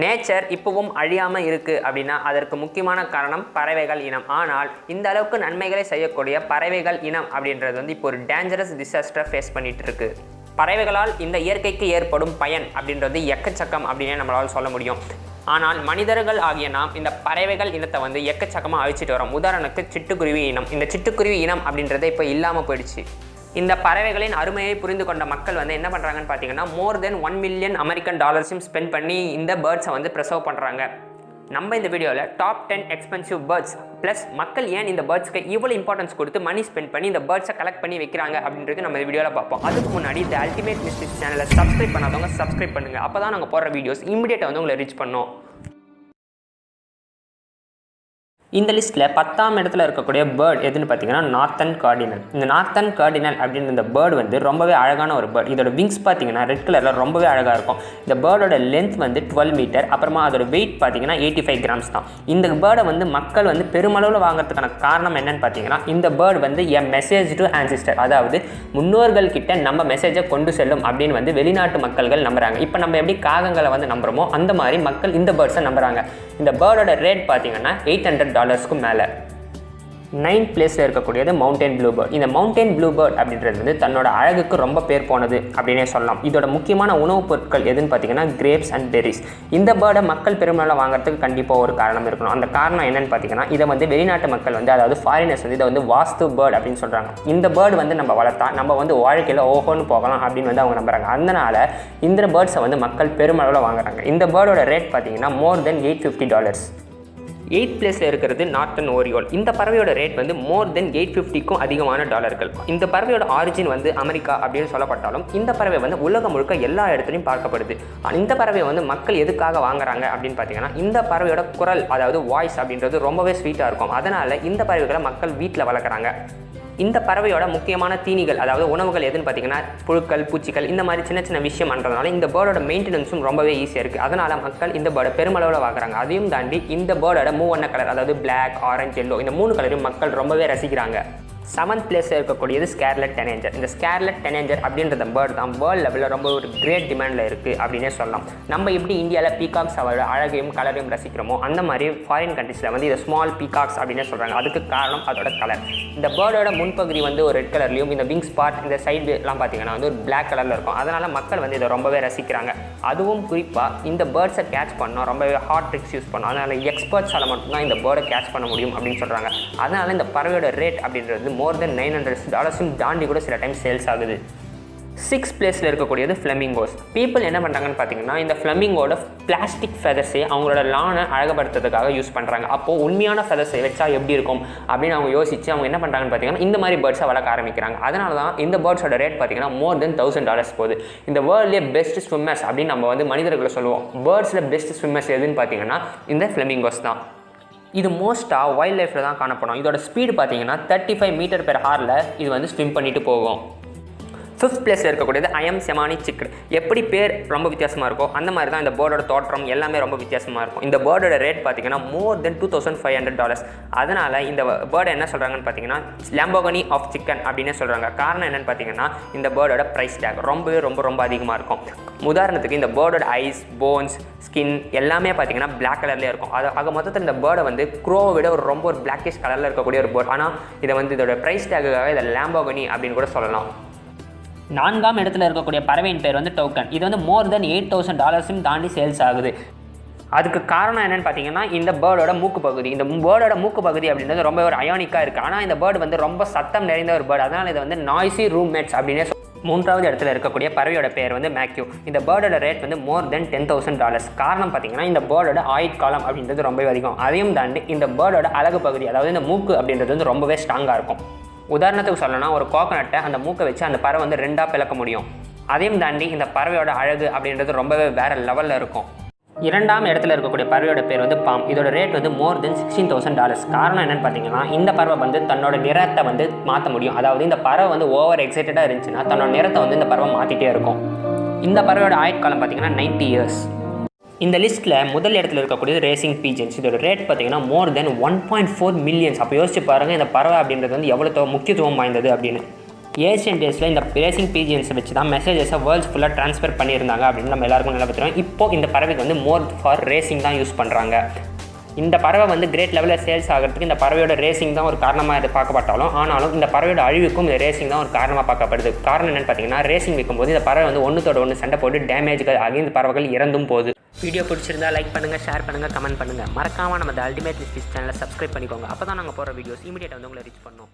Nature இப்பவும் அழியாமல் இருக்குது அப்படின்னா அதற்கு முக்கியமான காரணம் பறவைகள் இனம். ஆனால் இந்த அளவுக்கு நன்மைகளை செய்யக்கூடிய பறவைகள் இனம் அப்படின்றது வந்து இப்போ ஒரு டேஞ்சரஸ் டிசாஸ்டரை ஃபேஸ் பண்ணிட்டு இருக்கு. பறவைகளால் இந்த இயற்கைக்கு ஏற்படும் பயன் அப்படின்றது எக்கச்சக்கம் அப்படின்னே நம்மளால் சொல்ல முடியும். ஆனால் மனிதர்கள் ஆகிய நாம் இந்த பறவைகள் இனத்தை வந்து எக்கச்சக்கமாக அழிச்சிட்டு வரோம். உதாரணத்துக்கு சிட்டுக்குருவி இனம். இந்த சிட்டுக்குருவி இனம் அப்படின்றத இப்போ இல்லாமல் போயிடுச்சு. இந்த பறவைகளின் அருமையை புரிந்து கொண்ட மக்கள் வந்து என்ன பண்ணுறாங்கன்னு பார்த்தீங்கன்னா மோர் தென் $1 மில்லியன் அமெரிக்கன் ஸ்பெண்ட் பண்ணி இந்த பேர்ட்ஸை வந்து ப்ரிசர்வ் பண்ணுறாங்க. நம்ம இந்த வீடியோவில் டாப் 10 எக்ஸ்பென்சிவ் பேர்ட்ஸ் ப்ளஸ் மக்கள் ஏன் இந்த பேர்ட்ஸ்க்கு இவ்வளோ இம்பார்ட்டன்ஸ் கொடுத்து மணி ஸ்பெண்ட் பண்ணி இந்த பேர்ட்ஸை கலெக்ட் பண்ணி வைக்கிறாங்க அப்படின்றது நம்ம இந்த வீடியோவில் பார்ப்போம். அதுக்கு முன்னாடி இந்த அல்டிமேட் மிஸ்டிக்ஸ் சேனலை சப்ஸ்கிரைப் பண்ணாதவங்க சப்ஸ்கிரைப் பண்ணுங்கள். அப்போ தான் நாங்கள் போடுற வீடியோஸ் இமீடியட்டாக வந்து உங்களை ரீச் பண்ணோம். இந்த லிஸ்ட்டில் 10ஆம் இடத்துல இருக்கக்கூடிய பேர்ட் எதுன்னு பார்த்தீங்கன்னா நார்த்தன் கார்டினல். இந்த நார்த்தன் கார்டினல் அப்படின்ற இந்த பேர்டு வந்து ரொம்பவே அழகான ஒரு பேர்ட். இதோட விங்ஸ் பார்த்தீங்கன்னா ரெட் கலரில் ரொம்பவே அழகாக இருக்கும். இந்த பேர்டோட லென்த் வந்து 12 மீட்டர். அப்புறமா அதோட வெயிட் பார்த்தீங்கன்னா 85 கிராம்ஸ் தான். இந்த பேர்டை வந்து மக்கள் வந்து பெருமளவில் வாங்குறதுக்கான காரணம் என்னன்னு பார்த்தீங்கன்னா இந்த பேர்டு வந்து எ மெசேஜ் டு ஆன்சிஸ்டர், அதாவது முன்னோர்கள் கிட்ட நம்ம மெசேஜை கொண்டு செல்லும் அப்படின்னு வந்து வெளிநாட்டு மக்கள்கள் நம்புறாங்க. இப்போ நம்ம எப்படி காகங்களை வந்து நம்புறோமோ அந்த மாதிரி மக்கள் இந்த பேர்ட்ஸை நம்புறாங்க. இந்த பேர்டோட ரேட் பார்த்தீங்கன்னா $800 மேலே. 9th பிளேஸில் இருக்கக்கூடியது மவுண்டன் ப்ளூ பேர்ட். இந்த மவுண்டன் ப்ளூ பேர்ட் அப்படின்றது வந்து தன்னோட அழகுக்கு ரொம்ப பேர் போனது அப்படின்னே சொல்லலாம். இதோட முக்கியமான உணவுப் பொருட்கள் எதுன்னு பார்த்தீங்கன்னா கிரேப்ஸ் அண்ட் பெரிஸ். இந்த பேர்டை மக்கள் பெரும்பாலும் வாங்குறதுக்கு கண்டிப்பாக ஒரு காரணம் இருக்கணும். அந்த காரணம் என்னன்னு பார்த்தீங்கன்னா இதை வந்து வெளிநாட்டு மக்கள் வந்து அதாவது ஃபாரினர்ஸ் வந்து இதை வந்து வாஸ்து பேர்ட் அப்படின்னு சொல்கிறாங்க. இந்த பேர்டு வந்து நம்ம வளர்த்தா நம்ம வந்து வாழ்க்கையில் ஓஹோன்னு போகலாம் அப்படின்னு வந்து அவங்க நம்புறாங்க. அதனால இந்த பேர்ட்ஸை வந்து மக்கள் பெருமளவில் வாங்குறாங்க. இந்த பேர்டோட ரேட் பார்த்தீங்கன்னா மோர் தென் $850. 8th பிளேஸில் இருக்கிறது நார்த்தன் ஓரியோல். இந்த பறவையோட ரேட் வந்து மோர் தென் $850க்கும் அதிகமான டாலர்கள். இந்த பறவையோட ஆரிஜின் வந்து அமெரிக்கா அப்படின்னு சொல்லப்பட்டாலும் இந்த பறவை வந்து உலகம் முழுக்க எல்லா இடத்துலையும் பார்க்கப்படுது. இந்த பறவையை வந்து மக்கள் எதுக்காக வாங்குறாங்க அப்படின்னு பார்த்தீங்கன்னா இந்த பறவையோட குரல் அதாவது வாய்ஸ் அப்படின்றது ரொம்பவே ஸ்வீட்டாக இருக்கும். அதனால் இந்த பறவைகளை மக்கள் வீட்டில் வளர்க்குறாங்க. இந்த பறவையோட முக்கியமான தீனிகள் அதாவது உணவுகள் எதுன்னு பார்த்தீங்கன்னா புழுக்கள், பூச்சிகள், இந்த மாதிரி சின்ன சின்ன விஷயம் பண்ணுறதுனால இந்த பேர்டோட மெயின்டெனன்ஸும் ரொம்பவே ஈஸியாக இருக்குது. அதனால் மக்கள் இந்த பேர்டை பெருமளவில் வாங்குறாங்க. அதையும் தாண்டி இந்த பேர்டோட மூவண்ண கலர் அதாவது பிளாக், ஆரஞ்சு, எல்லோ இந்த 3 கலரையும் மக்கள் ரொம்பவே ரசிக்கிறாங்க. 7th பிளேஸில் இருக்கக்கூடியது ஸ்கேர்லெட் டெனேஞ்சர். இந்த ஸ்கேர்லெட் டெனேஞ்சர் அப்படின்ற பேர்டு தான் வேர்ல்டு லெவலில் ரொம்ப ஒரு கிரேட் டிமாண்டில் இருக்குது அப்படின்னே சொல்லலாம். நம்ம எப்படி இந்தியாவில் பீகாக்ஸ் அவரோட அழகையும் கலரையும் ரசிக்கிறோமோ அந்த மாதிரி ஃபாரின் கண்ட்ரீஸில் வந்து இதை ஸ்மால் பீகாக்ஸ் அப்படின்னே சொல்கிறாங்க. அதுக்கு காரணம் அதோட கலர். இந்த பேர்டோட முன்பகுதி வந்து ஒரு ரெட் கலர்லையும் இந்த விங்ஸ் பார்ட் இந்த சைடுலாம் பார்த்தீங்கன்னா வந்து ஒரு பிளாக் கலரில் இருக்கும். அதனால் மக்கள் வந்து இதை ரொம்பவே ரசிக்கிறாங்க. அதுவும் குறிப்பாக இந்த பேர்ட்ஸை கேட்ச் பண்ணோம் ரொம்பவே ஹாட் ட்ரிக்ஸ் யூஸ் பண்ணோம். அதனால் எக்ஸ்பர்ட்ஸால் மட்டும்தான் இந்த பேர்டை கேட்ச் பண்ண முடியும் அப்படின்னு சொல்கிறாங்க. அதனால் இந்த பறவையோட ரேட் அப்படின்றது மோர் தென் $900 தாண்டி கூட சில டைம் சேல்ஸ் ஆகுது. 6th பிளேஸில் இருக்கக்கூடியது ஃப்ளமிங்கோஸ். பீப்புள் என்ன பண்ணுறாங்கன்னு பார்த்தீங்கன்னா இந்த ஃப்ளமிங்கோட பிளாஸ்டிக் ஃபெதர்ஸை அவங்களோட லானை அழகுபடுத்துறதுக்காக யூஸ் பண்ணுறாங்க. அப்போது உண்மையான ஃபெதர்ஸை வச்சா எப்படி இருக்கும் அப்படின்னு அவங்க யோசிச்சு அவங்க என்ன பண்ணுறாங்கன்னு பார்த்தீங்கன்னா இந்த மாதிரி பேர்ட்ஸை வளர்க்க ஆரம்பிக்கிறாங்க. அதனால தான் இந்த பேர்ட்ஸோட ரேட் பார்த்தீங்கன்னா மோர் தென் $1000 போகுது. இந்த வேர்ல்ட்லேயே பெஸ்ட் ஸ்விம்மர்ஸ் அப்படின்னு நம்ம வந்து மனிதர்களை சொல்லுவோம். பேர்ட்ஸில் பெஸ்ட் ஸ்விம்மர்ஸ் எதுன்னு பார்த்தீங்கன்னா இந்த ஃப்ளமிங்கோஸ் தான். இது மோஸ்ட்டாக வைல்ட் லைஃப்பில் தான் காணப்படும். இதோட ஸ்பீடு பார்த்தீங்கன்னா 35 மீட்டர்/ஹவரில் இது வந்து ஸ்விம் பண்ணிட்டு போகும். 5th பிளேஸில் இருக்கக்கூடியது ஐஎம் செமானி சிக்கன். எப்படி பேர் ரொம்ப வித்தியாசமாக இருக்கோ அந்த மாதிரி தான் இந்த பேர்டோட தோற்றம் எல்லாமே ரொம்ப வித்தியாசமாக இருக்கும். இந்த பேர்டோட ரேட் பார்த்தீங்கன்னா மோர் தென் $2500. அதனால் இந்த பேர்டை என்ன சொல்கிறாங்கன்னு பார்த்தீங்கன்னா லாம்போகினி ஆஃப் சிக்கன் அப்படின்னு சொல்கிறாங்க. காரணம் என்னென்னு பார்த்தீங்கன்னா இந்த பேர்டோட ப்ரைஸ் டேக் ரொம்பவே ரொம்ப அதிகமாக இருக்கும். உதாரணத்துக்கு இந்த பேர்டோட ஐஸ், போன்ஸ், ஸ்கின் எல்லாமே பார்த்தீங்கன்னா பிளாக் கலர்லேயே இருக்கும். ஆக மொத்தத்தில் இந்த பேர்டை வந்து க்ரோவை விட ரொம்ப பிளாக்கிஷ் கலரில் இருக்கக்கூடிய ஒரு பேர்ட். ஆனால் இதை வந்து இதோட ப்ரைஸ் டேக்குக்காக இதை லாம்போகினி அப்படின்னு கூட சொல்லலாம். 4ஆம் இடத்துல இருக்கக்கூடிய பறவையின் பேர் வந்து டோக்கன். இது வந்து மோர் தென் $8000 தாண்டி சேல்ஸ் ஆகுது. அதுக்கு காரணம் என்னென்னு பார்த்தீங்கன்னா இந்த பேர்டோட மூக்கு பகுதி. இந்த பேர்டோட மூக்கு பகுதி அப்படின்றது ரொம்ப ஒரு அயானிக்காக இருக்குது. ஆனால் இந்த பேர்டு வந்து ரொம்ப சத்தம் நிறைந்த ஒரு பேர்டு. அதனால் இதை வந்து நாய்ஸி ரூம்மேட்ஸ் அப்படின்னே 3வது இடத்துல இருக்கக்கூடிய பறவையோட பேர் வந்து மேக்யூ. இந்த பேர்டோட ரேட் வந்து மோர் தென் $10,000. காரணம் பார்த்தீங்கன்னா இந்த பேர்டோட ஆயுட்காலம் அப்படின்றது ரொம்பவே அதிகம். அதையும் தாண்டி இந்த பேர்டோட அழகு பகுதி அதாவது இந்த மூக்கு அப்படின்றது வந்து ரொம்பவே ஸ்ட்ராங்காக இருக்கும். உதாரணத்துக்கு சொல்லணும்னா ஒரு கோகனட்டை அந்த மூக்கை வச்சு அந்த பறவை வந்து 2ஆக பிளக்க முடியும். அதையும் தாண்டி இந்த பறவையோட அழகு அப்படின்றது ரொம்பவே வேறு லெவலில் இருக்கும். 2ஆம் இடத்துல இருக்கக்கூடிய பறவையோட பேர் வந்து பாம். இதோட ரேட் வந்து மோர் தென் $16,000. காரணம் என்னென்னு பார்த்தீங்கன்னா இந்த பறவை வந்து தன்னோட நிறத்தை வந்து மாற்ற முடியும். அதாவது இந்த பறவை வந்து ஓவர் எக்ஸைட்டடாக இருந்துச்சுன்னா தன்னோட நிறத்தை வந்து இந்த பறவை மாற்றிட்டே இருக்கும். இந்த பறவையோட ஆயுட்காலம் பார்த்தீங்கன்னா 90 years. இந்த லிஸ்ட்டில் முதல் இடத்துல இருக்கக்கூடியது ரேசிங் பீஜன்ஸ். இதோட ரேட் பார்த்தீங்கன்னா மோர் தென் $1.4 மில்லியன்ஸ். அப்போ யோசிச்சு பாருங்கள் இந்த பறவை அப்படின்றது வந்து எவ்வளோ முக்கியத்துவம் வாய்ந்தது அப்படின்னு. ஏஷியன் டேஸில் இந்த ரேசிங் பீஜியன்ஸை வச்சு தான் மெசேஜஸை வேர்ல்ட்ஸ் ஃபுல்லாக ட்ரான்ஸ்ஃபர் பண்ணியிருந்தாங்க அப்படின்னு நம்ம எல்லாருக்கும் நல்லா பார்த்துருவோம். இப்போது இந்த பறவைக்கு வந்து மோர் ஃபார் ரேசிங் தான் யூஸ் பண்ணுறாங்க. இந்த பறவை வந்து கிரேட் லெவலில் சேல்ஸ் ஆகிறதுக்கு இந்த பறவையோட ரேசிங் தான் ஒரு காரணமாக இது பார்க்கப்பட்டாலும், ஆனாலும் இந்த பறவையோட அழிவுக்கும் இந்த ரேசிங் தான் ஒரு காரணமாக பார்க்கப்படுது. காரணம் என்னென்னு பார்த்தீங்கன்னா, ரேசிங் வைக்கும்போது இந்த பறவை வந்து ஒன்றுத்தோட ஒன்று சண்டை போட்டு டேமேஜ்கள் ஆகி இந்த பறவைகள் இறந்தும் போகுது. வீடியோ பிடிச்சிருந்தா லைக் பண்ணுங்கள், ஷேர் பண்ணுங்கள், கமெண்ட் பண்ணுங்கள். மறக்காமல் நம்ம அல்டிமேட் லிஸ்ட் சேனலை சப்ஸ்கிரைப் பண்ணிக்கோங்க. அப்போ தான் நாங்கள் போகிற வீடியோஸ் இமீடியட்டாக வந்து உங்களை ரீச் பண்ணோம்.